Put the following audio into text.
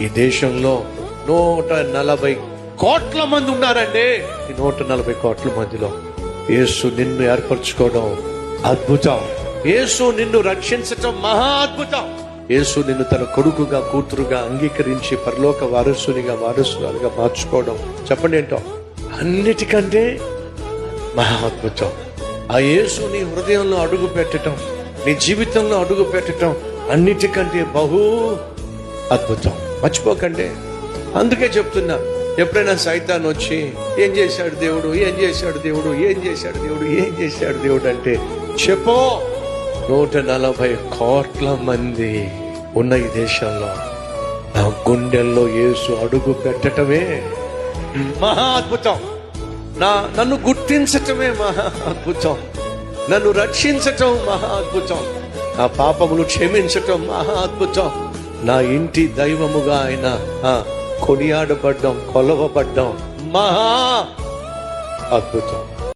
ఈ దేశంలో 140 కోట్ల మంది ఉన్నారండి. ఈ 140 కోట్ల మందిలో యేసు నిన్ను ఏర్పరచుకోవడం అద్భుతం. యేసు నిన్ను రక్షించటం మహా అద్భుతం. యేసు నిన్ను తన కొడుకుగా కూతురుగా అంగీకరించి పరలోక వారసురాలుగా మార్చుకోవడం చెప్పండి ఏంటో అన్నిటికంటే మహా అద్భుతం. ఆ యేసు నీ హృదయంలో అడుగు పెట్టడం, నీ జీవితంలో అడుగు పెట్టడం అన్నిటికంటే బహు అద్భుతం. మర్చిపోకండి. అందుకే చెప్తున్నా, ఎప్పుడైనా సైతాన్ వచ్చి ఏం చేశాడు దేవుడు, ఏం చేశాడు దేవుడు, ఏం చేశాడు దేవుడు, ఏం చేశాడు దేవుడు అంటే చెప్పో, 140 కోట్ల మంది ఉన్న ఈ దేశంలో నా గుండెల్లో యేసు అడుగు పెట్టటమే మహా అద్భుతం. నన్ను గుర్తించటమే మహా అద్భుతం. నన్ను రక్షించటం మహా అద్భుతం. నా పాపములు క్షమించటం మహా అద్భుతం. నా ఇంటి దైవముగా ఆయన కొనియాడబడ్డం, కొలవబడ్డం మహా అద్భుతం.